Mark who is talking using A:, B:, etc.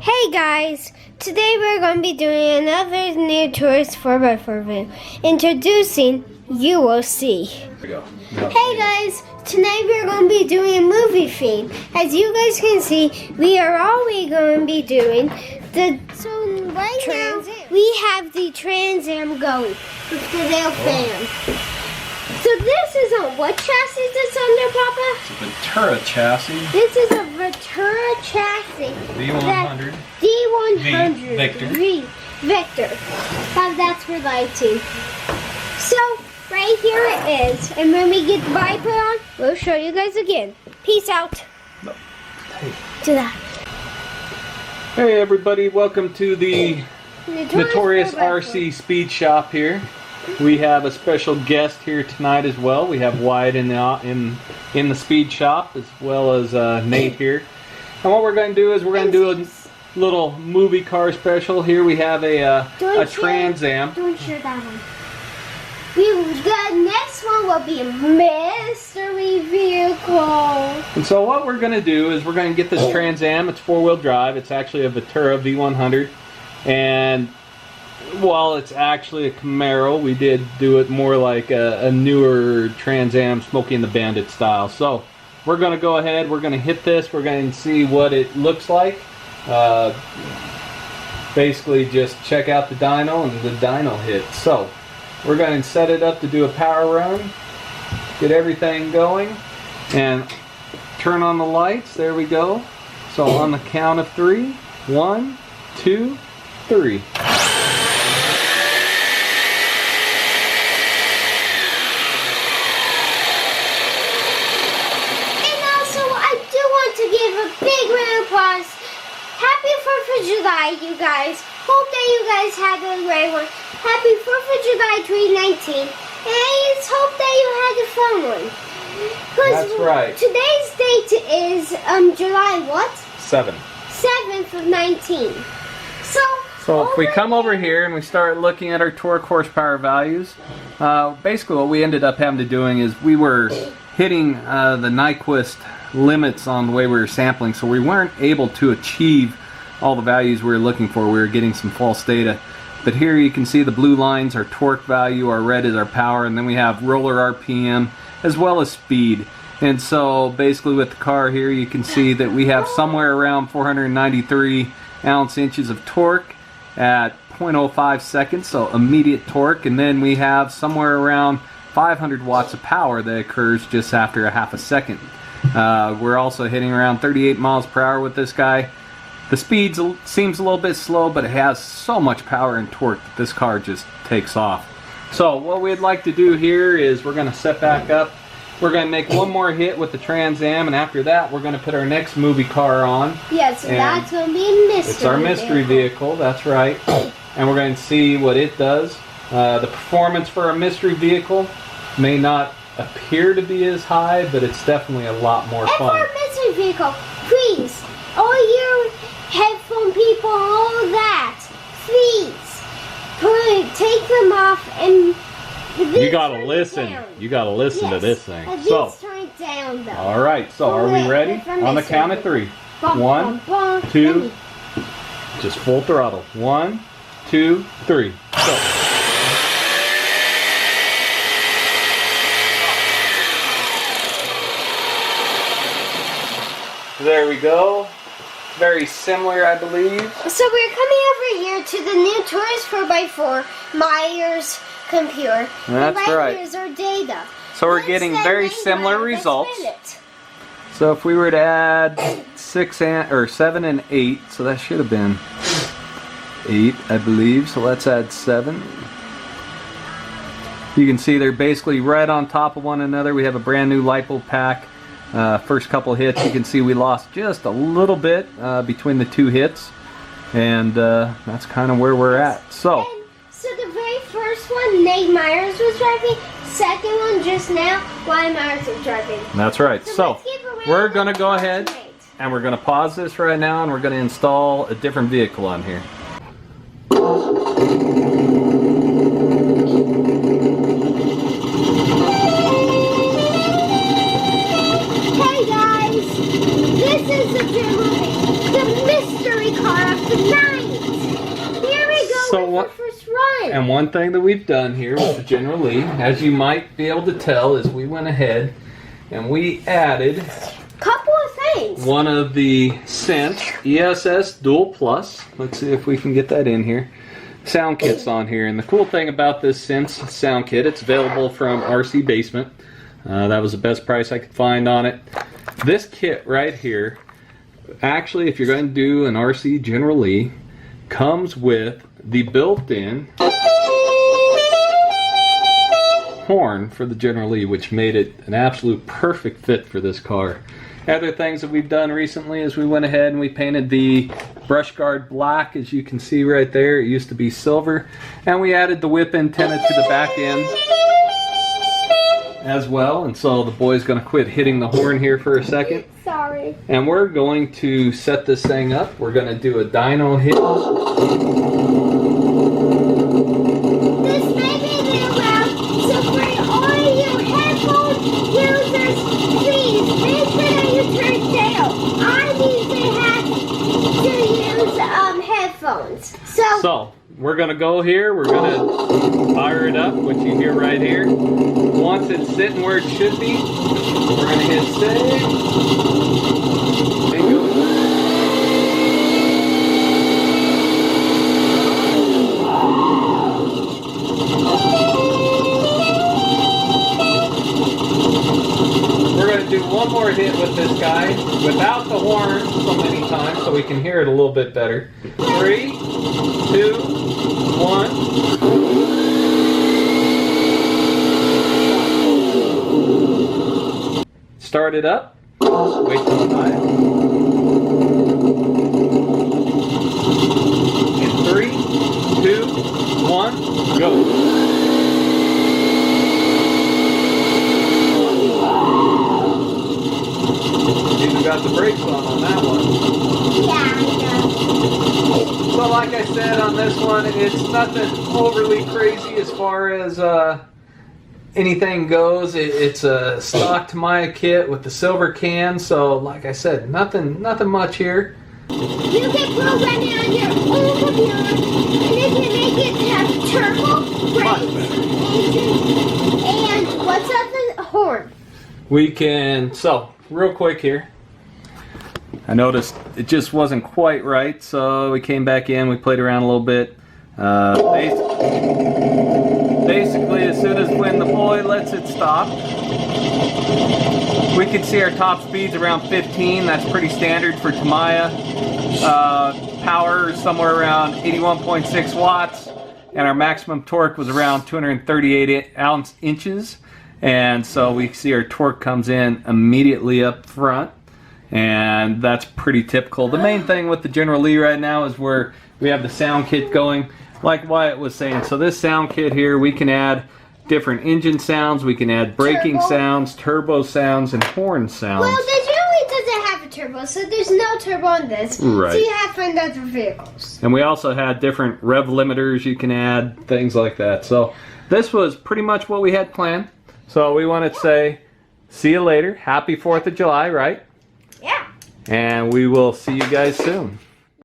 A: Hey guys, today we're going to be doing another new Tourist 4x4 video. Introducing, you will see. Hey guys, tonight we're going to be doing a movie theme. As you guys can see, we are always going to be doing the now we have the Trans Am going with the rail fan. So this is a what chassis that's under, Papa?
B: It's a Vaterra chassis.
A: This is a Vaterra chassis.
B: V100.
A: V100.
B: Victor.
A: That's for lighting. So, right here it is. And when we get the Viper on, we'll show you guys again. Peace out.
B: No. Hey.
A: To that.
B: Hey everybody, welcome to the Notorious RC Speed Shop here. We have a special guest here tonight as well. We have Wyatt in the speed shop, as well as Nate here. And what we're going to do is we're going to do a little movie car special. Here we have a Trans Am.
A: Don't share that one. The next one will be a mystery vehicle.
B: And so what we're going to do is we're going to get this Trans Am. It's four-wheel drive. It's actually a Vaterra V100. And while it's actually a Camaro, we did do it more like a newer Trans Am Smokey and the Bandit style. So we're going to go ahead, we're going to hit this, we're going to see what it looks like. Basically just check out the dyno and the dyno hit. So we're going to set it up to do a power run, get everything going, and turn on the lights. There we go. So on the count of 3, 1, 2, 3.
A: Happy 4th of July, you guys. Hope that you guys had a great one. Happy 4th of July 2019. And I just hope that you had a fun one.
B: That's right.
A: Today's date is July what? 7th of 19.
B: So if we come over here and we start looking at our torque horsepower values, basically what we ended up having to doing is we were hitting the Nyquist limits on the way we were sampling, so we weren't able to achieve all the values we were looking for. We were getting some false data. But here you can see the blue lines, our torque value, our red is our power, and then we have roller RPM as well as speed. And so basically with the car here you can see that we have somewhere around 493 ounce-inches of torque at 0.05 seconds, so immediate torque, and then we have somewhere around 500 watts of power that occurs just after a half a second. We're also hitting around 38 miles per hour with this guy. The speed seems a little bit slow, but it has so much power and torque that this car just takes off. So what we'd like to do here is we're going to set back up. We're going to make one more hit with the Trans Am, and after that we're going to put our next movie car on.
A: Yes, and that's going to be a mystery.
B: It's our mystery vehicle, that's right. And we're going to see what it does. The performance for a mystery vehicle may not appear to be as high, but it's definitely a lot more fun.
A: And for a mystery vehicle, please, all you headphone people, all that, please, take them off and
B: you gotta listen. You gotta listen to this thing.
A: So turn it down, though.
B: All right. So are we ready? On the count of 3. 1, 2. Just full throttle. 1, 2, 3. Go. There we go. Very similar, I believe.
A: So we're coming over here to the new Tourist 4x4 Myers computer.
B: That's right.
A: Here's our data.
B: So we're getting very similar results. So if we were to add 7 and 8, so that should have been 8, I believe. So let's add 7. You can see they're basically right on top of one another. We have a brand new lipo pack. First couple hits, you can see we lost just a little bit between the 2 hits, and that's kind of where we're at. So
A: the very first one, Nate Myers was driving. Second one, just now, Wyatt Myers was driving.
B: That's right. So we're going to go ahead and we're going to pause this right now, and we're going to install a different vehicle on here.
A: Hey guys, this is the mystery car fun.
B: And one thing that we've done here with the General Lee, as you might be able to tell, is we went ahead and we added
A: couple of things.
B: one of the Synth ess-dual plus. Let's see if we can get that in here. Sound kits on here, and the cool thing about this Synth sound kit, it's available from RC Basement. That was the best price I could find on it. This kit right here, actually, if you're going to do an RC General Lee, comes with the built-in horn for the General Lee, which made it an absolute perfect fit for this car. Other things that we've done recently is we went ahead and we painted the brush guard black, as you can see right there. It used to be silver, and we added the whip antenna to the back end as well. And so the boy's going to quit hitting the horn here for a second.
A: Sorry.
B: And we're going to set this thing up. We're going to do a dyno hit.
A: This may be a little loud, so for all you headphone users, please make sure that you turn down. I usually have to use headphones.
B: So we're going to go here. We're going to fire it up, which you hear right here. Once it's sitting where it should be, we're going to hit save. And go. We're going to do one more hit with this guy without the horn so many times so we can hear it a little bit better. 3, 2, 1. Start it up. Wait till it's high. In 3, 2, 1, go. You got the brakes on that one.
A: Yeah, I know.
B: So like I said on this one, it's nothing overly crazy as far as anything goes. It's a stock Tamiya kit with the silver can. So like I said, nothing much here.
A: You can program it on your own computer, and if you make it have turbo, brakes, engine, and what's up the horn?
B: We can, so real quick here. I noticed it just wasn't quite right, so we came back in, we played around a little bit. Basically, as soon as when the boy lets it stop, we can see our top speeds around 15. That's pretty standard for Tamiya. Power somewhere around 81.6 watts, and our maximum torque was around 238 inches. And so we see our torque comes in immediately up front, and that's pretty typical. The main thing with the General Lee right now is where we have the sound kit going, like Wyatt was saying. So this sound kit here, we can add different engine sounds, we can add braking sounds, turbo sounds, and horn sounds.
A: Well, the General Lee doesn't have a turbo, so there's no turbo on this.
B: Right.
A: So you have to find other vehicles.
B: And we also had different rev limiters you can add, things like that. So this was pretty much what we had planned. So we want to say, see you later. Happy 4th of July, right?
A: Yeah.
B: And we will see you guys soon.